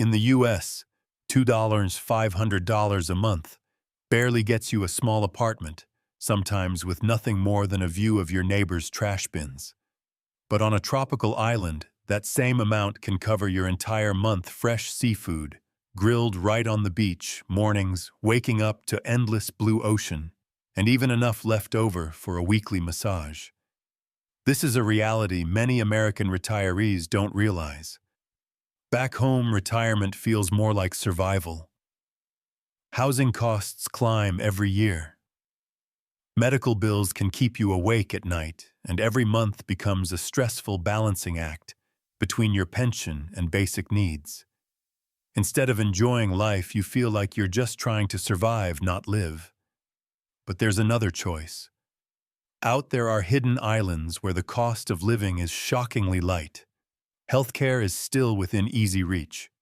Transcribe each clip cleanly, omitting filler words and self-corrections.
In the US, $500 a month barely gets you a small apartment, sometimes with nothing more than a view of your neighbor's trash bins. But on a tropical island, that same amount can cover your entire month fresh seafood, grilled right on the beach, mornings, waking up to endless blue ocean, and even enough left over for a weekly massage. This is a reality many American retirees don't realize. Back home, retirement feels more like survival. Housing costs climb every year. Medical bills can keep you awake at night, and every month becomes a stressful balancing act between your pension and basic needs. Instead of enjoying life, you feel like you're just trying to survive, not live. But there's another choice. Out there are hidden islands where the cost of living is shockingly light. Healthcare is still within easy reach.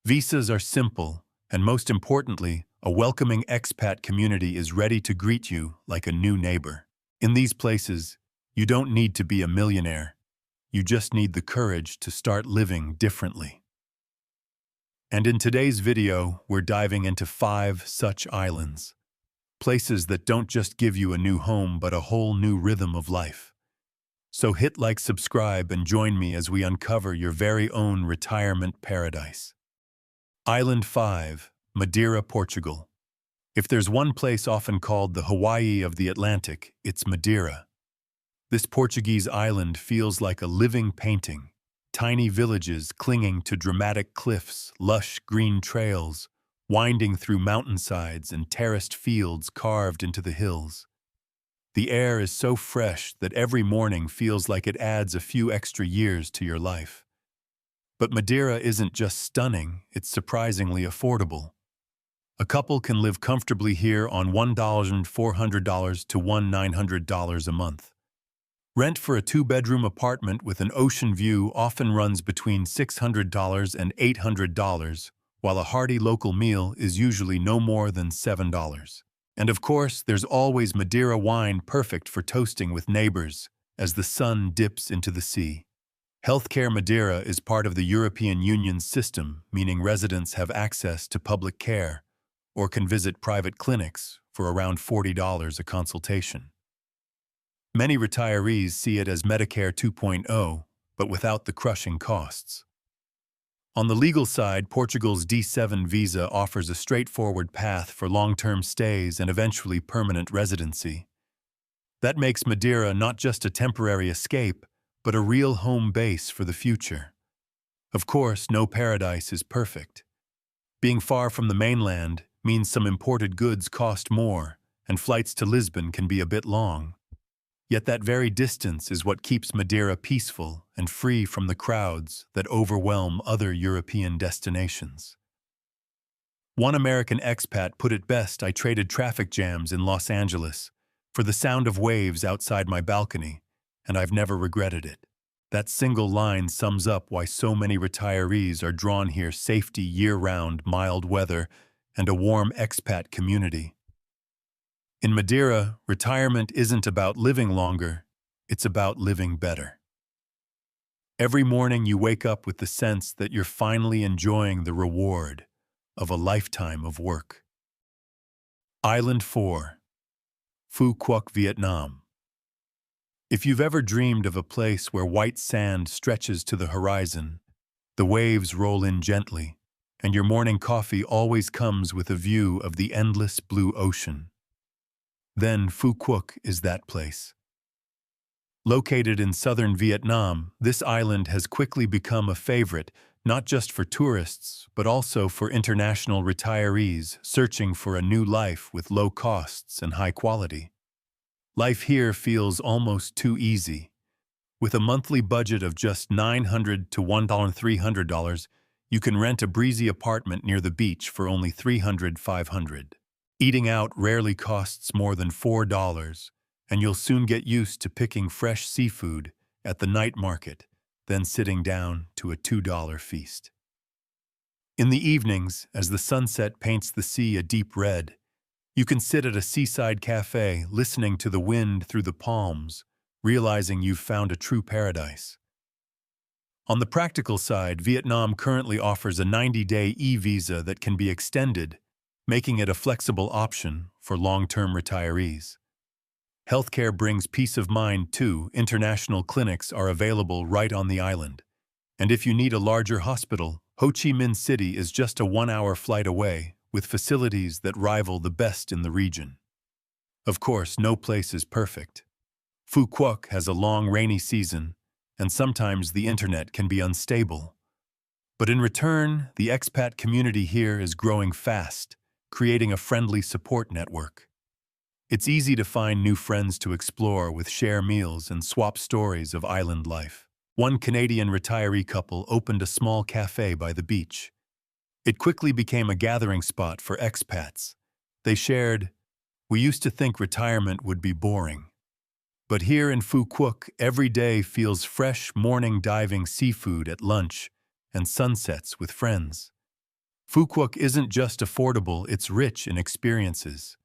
Visas are simple, and most importantly, a welcoming expat community is ready to greet you like a new neighbor. In these places, you don't need to be a millionaire. You just need the courage to start living differently. And in today's video, we're diving into 5 such islands. Places that don't just give you a new home, but a whole new rhythm of life. So hit like, subscribe, and join me as we uncover your very own retirement paradise. Island 5, Madeira, Portugal. If there's one place often called the Hawaii of the Atlantic, it's Madeira. This Portuguese island feels like a living painting. Tiny villages clinging to dramatic cliffs, lush green trails, winding through mountainsides and terraced fields carved into the hills. The air is so fresh that every morning feels like it adds a few extra years to your life. But Madeira isn't just stunning, it's surprisingly affordable. A couple can live comfortably here on $1,400 to $1,900 a month. Rent for a 2-bedroom apartment with an ocean view often runs between $600 and $800, while a hearty local meal is usually no more than $7. And of course, there's always Madeira wine, perfect for toasting with neighbors as the sun dips into the sea. Healthcare Madeira is part of the European Union's system, meaning residents have access to public care or can visit private clinics for around $40 a consultation. Many retirees see it as Medicare 2.0, but without the crushing costs. On the legal side, Portugal's D7 visa offers a straightforward path for long-term stays and eventually permanent residency. That makes Madeira not just a temporary escape, but a real home base for the future. Of course, no paradise is perfect. Being far from the mainland means some imported goods cost more, and flights to Lisbon can be a bit long. Yet that very distance is what keeps Madeira peaceful and free from the crowds that overwhelm other European destinations. One American expat put it best: I traded traffic jams in Los Angeles for the sound of waves outside my balcony, and I've never regretted it. That single line sums up why so many retirees are drawn here: safety year-round, mild weather, and a warm expat community. In Madeira, retirement isn't about living longer, it's about living better. Every morning you wake up with the sense that you're finally enjoying the reward of a lifetime of work. Island 4, Phu Quoc, Vietnam. If you've ever dreamed of a place where white sand stretches to the horizon, the waves roll in gently, and your morning coffee always comes with a view of the endless blue ocean, then Phu Quoc is that place. Located in southern Vietnam, this island has quickly become a favorite, not just for tourists, but also for international retirees searching for a new life with low costs and high quality. Life here feels almost too easy. With a monthly budget of just $900 to $1,300, you can rent a breezy apartment near the beach for only $300–500. Eating out rarely costs more than $4, and you'll soon get used to picking fresh seafood at the night market, then sitting down to a $2 feast. In the evenings, as the sunset paints the sea a deep red, you can sit at a seaside cafe listening to the wind through the palms, realizing you've found a true paradise. On the practical side, Vietnam currently offers a 90-day e-visa that can be extended, making it a flexible option for long-term retirees. Healthcare brings peace of mind too. International clinics are available right on the island. And if you need a larger hospital, Ho Chi Minh City is just a 1-hour flight away, with facilities that rival the best in the region. Of course, no place is perfect. Phu Quoc has a long rainy season, and sometimes the internet can be unstable. But in return, the expat community here is growing fast, creating a friendly support network. It's easy to find new friends to explore with share meals and swap stories of island life. One Canadian retiree couple opened a small cafe by the beach. It quickly became a gathering spot for expats. They shared, "We used to think retirement would be boring. But here in Phu Quoc, every day feels fresh morning diving seafood at lunch and sunsets with friends." Phu Quoc isn't just affordable, it's rich in experiences.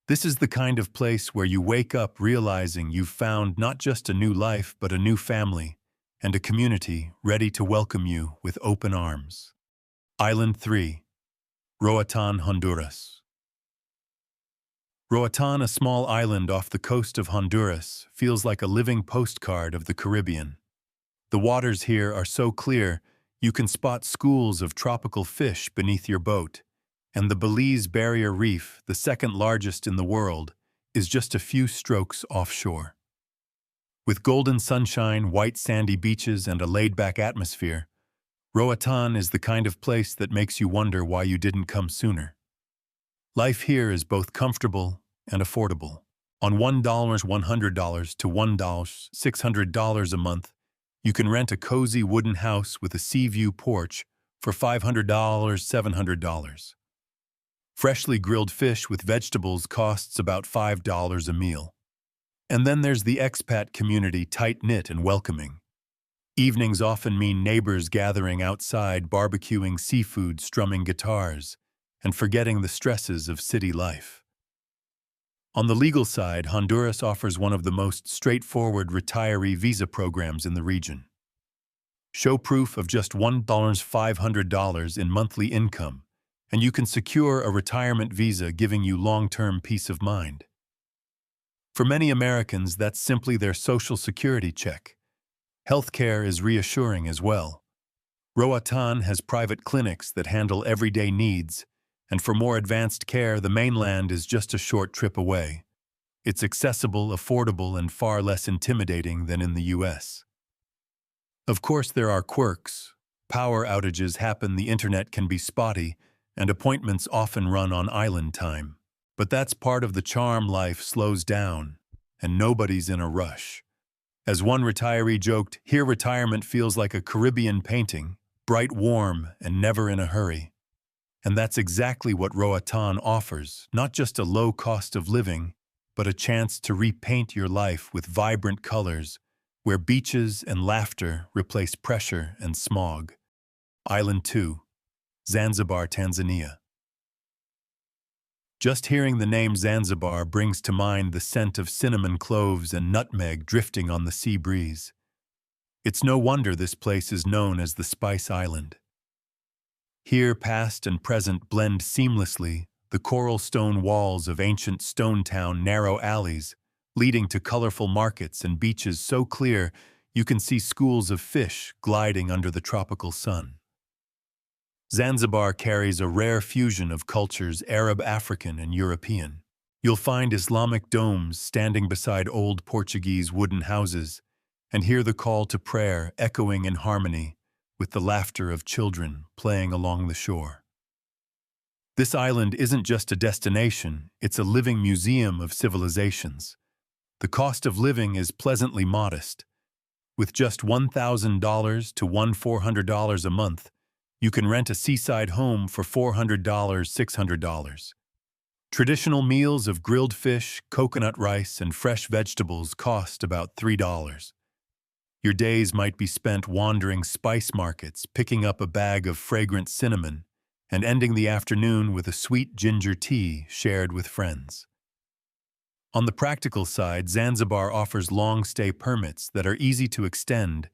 This is the kind of place where you wake up realizing you've found not just a new life, but a new family and a community ready to welcome you with open arms. Island 3. Roatan, Honduras. Roatan, a small island off the coast of Honduras, feels like a living postcard of the Caribbean. The waters here are so clear, you can spot schools of tropical fish beneath your boat, and the Belize Barrier Reef, the second largest in the world, is just a few strokes offshore. With golden sunshine, white sandy beaches, and a laid-back atmosphere, Roatan is the kind of place that makes you wonder why you didn't come sooner. Life here is both comfortable and affordable. On $100 to $600 a month, you can rent a cozy wooden house with a sea view porch for $500, $700. Freshly grilled fish with vegetables costs about $5 a meal. And then there's the expat community, tight-knit and welcoming. Evenings often mean neighbors gathering outside, barbecuing seafood, strumming guitars, and forgetting the stresses of city life. On the legal side, Honduras offers one of the most straightforward retiree visa programs in the region. Show proof of just $1,500 in monthly income, and you can secure a retirement visa giving you long-term peace of mind. For many Americans, that's simply their social security check. Healthcare is reassuring as well. Roatan has private clinics that handle everyday needs, and for more advanced care, the mainland is just a short trip away. It's accessible, affordable, and far less intimidating than in the US. Of course, there are quirks. Power outages happen, the internet can be spotty, and appointments often run on island time. But that's part of the charm. Life slows down, and nobody's in a rush. As one retiree joked, here retirement feels like a Caribbean painting, bright, warm, and never in a hurry. And that's exactly what Roatan offers, not just a low cost of living, but a chance to repaint your life with vibrant colors, where beaches and laughter replace pressure and smog. Island 2. Zanzibar, Tanzania. Just hearing the name Zanzibar brings to mind the scent of cinnamon cloves and nutmeg drifting on the sea breeze. It's no wonder this place is known as the Spice Island. Here, past and present blend seamlessly, the coral stone walls of ancient stone town, narrow alleys, leading to colorful markets and beaches so clear you can see schools of fish gliding under the tropical sun. Zanzibar carries a rare fusion of cultures, Arab, African, and European. You'll find Islamic domes standing beside old Portuguese wooden houses, and hear the call to prayer echoing in harmony with the laughter of children playing along the shore. This island isn't just a destination, it's a living museum of civilizations. The cost of living is pleasantly modest. With just $1,000 to $400 a month, you can rent a seaside home for $400, $600. Traditional meals of grilled fish, coconut rice, and fresh vegetables cost about $3. Your days might be spent wandering spice markets, picking up a bag of fragrant cinnamon, and ending the afternoon with a sweet ginger tea shared with friends. On the practical side, Zanzibar offers long-stay permits that are easy to extend,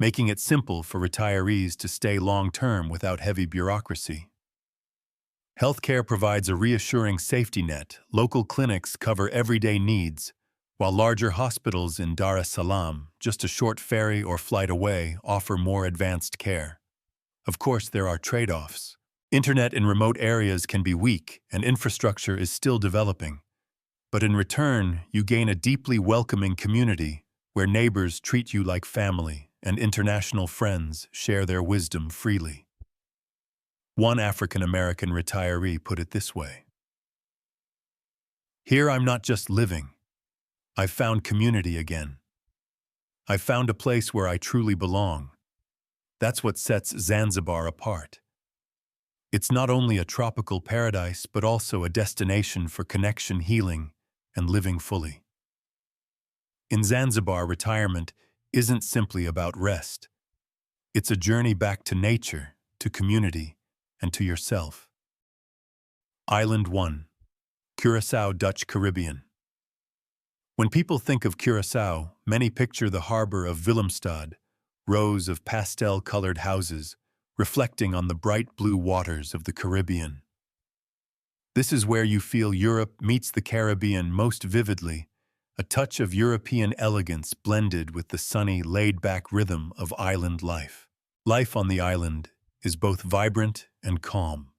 making it simple for retirees to stay long-term without heavy bureaucracy. Healthcare provides a reassuring safety net. Local clinics cover everyday needs, while larger hospitals in Dar es Salaam, just a short ferry or flight away, offer more advanced care. Of course, there are trade-offs. Internet in remote areas can be weak, and infrastructure is still developing. But in return, you gain a deeply welcoming community where neighbors treat you like family and international friends share their wisdom freely. One African-American retiree put it this way: "Here I'm not just living. I've found community again. I've found a place where I truly belong. That's what sets Zanzibar apart. It's not only a tropical paradise, but also a destination for connection, healing, and living fully." In Zanzibar, retirement isn't simply about rest. It's a journey back to nature, to community, and to yourself. Island 1. Curaçao, Dutch Caribbean. When people think of Curaçao, many picture the harbor of Willemstad, rows of pastel-colored houses reflecting on the bright blue waters of the Caribbean. This is where you feel Europe meets the Caribbean most vividly, a touch of European elegance blended with the sunny, laid-back rhythm of island life. Life on the island is both vibrant and calm.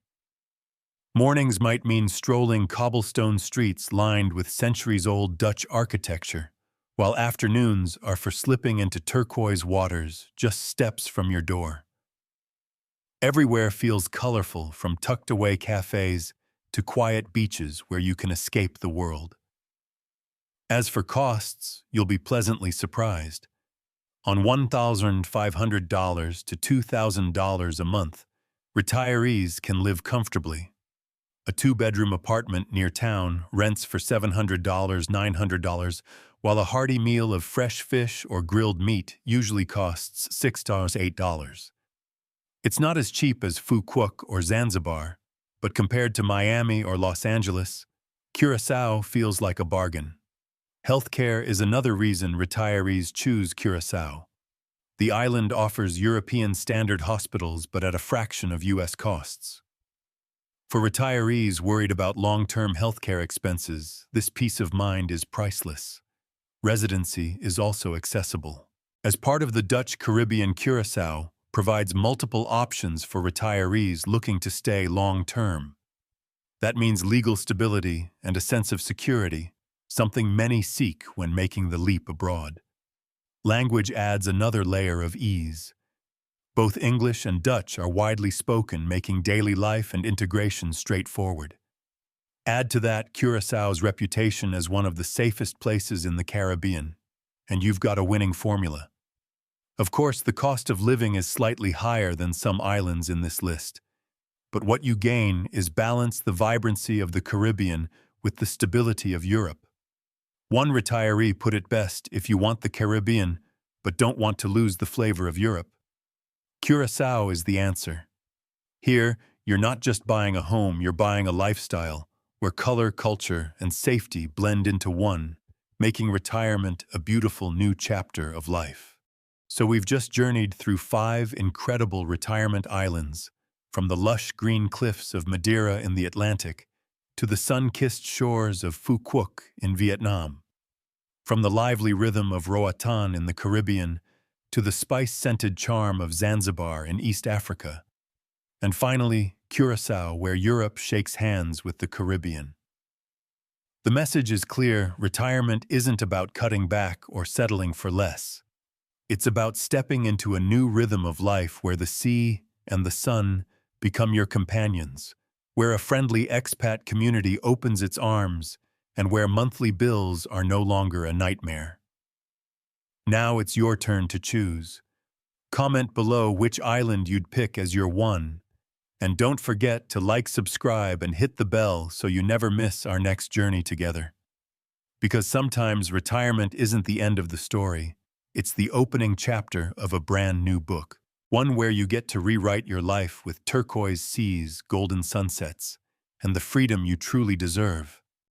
Mornings might mean strolling cobblestone streets lined with centuries-old Dutch architecture, while afternoons are for slipping into turquoise waters just steps from your door. Everywhere feels colorful, from tucked-away cafes to quiet beaches where you can escape the world. As for costs, you'll be pleasantly surprised. On $1,500 to $2,000 a month, retirees can live comfortably. A two-bedroom apartment near town rents for $700, $900, while a hearty meal of fresh fish or grilled meat usually costs $6, $8. It's not as cheap as Phu Quoc or Zanzibar, but compared to Miami or Los Angeles, Curaçao feels like a bargain. Healthcare is another reason retirees choose Curaçao. The island offers European standard hospitals, but at a fraction of U.S. costs. For retirees worried about long-term healthcare expenses, this peace of mind is priceless. Residency is also accessible. As part of the Dutch Caribbean, Curaçao provides multiple options for retirees looking to stay long-term. That means legal stability and a sense of security, something many seek when making the leap abroad. Language adds another layer of ease. Both English and Dutch are widely spoken, making daily life and integration straightforward. Add to that Curaçao's reputation as one of the safest places in the Caribbean, and you've got a winning formula. Of course, the cost of living is slightly higher than some islands in this list, but what you gain is balance the vibrancy of the Caribbean with the stability of Europe. One retiree put it best: if you want the Caribbean, but don't want to lose the flavor of Europe, Curaçao is the answer. Here, you're not just buying a home, you're buying a lifestyle, where color, culture, and safety blend into one, making retirement a beautiful new chapter of life. So we've just journeyed through 5 incredible retirement islands, from the lush green cliffs of Madeira in the Atlantic to the sun-kissed shores of Phu Quoc in Vietnam. From the lively rhythm of Roatan in the Caribbean to the spice-scented charm of Zanzibar in East Africa. And finally, Curaçao, where Europe shakes hands with the Caribbean. The message is clear: retirement isn't about cutting back or settling for less. It's about stepping into a new rhythm of life where the sea and the sun become your companions, where a friendly expat community opens its arms, and where monthly bills are no longer a nightmare. Now it's your turn to choose. Comment below which island you'd pick as your one, and don't forget to like, subscribe, and hit the bell so you never miss our next journey together. Because sometimes retirement isn't the end of the story, it's the opening chapter of a brand new book, one where you get to rewrite your life with turquoise seas, golden sunsets, and the freedom you truly deserve.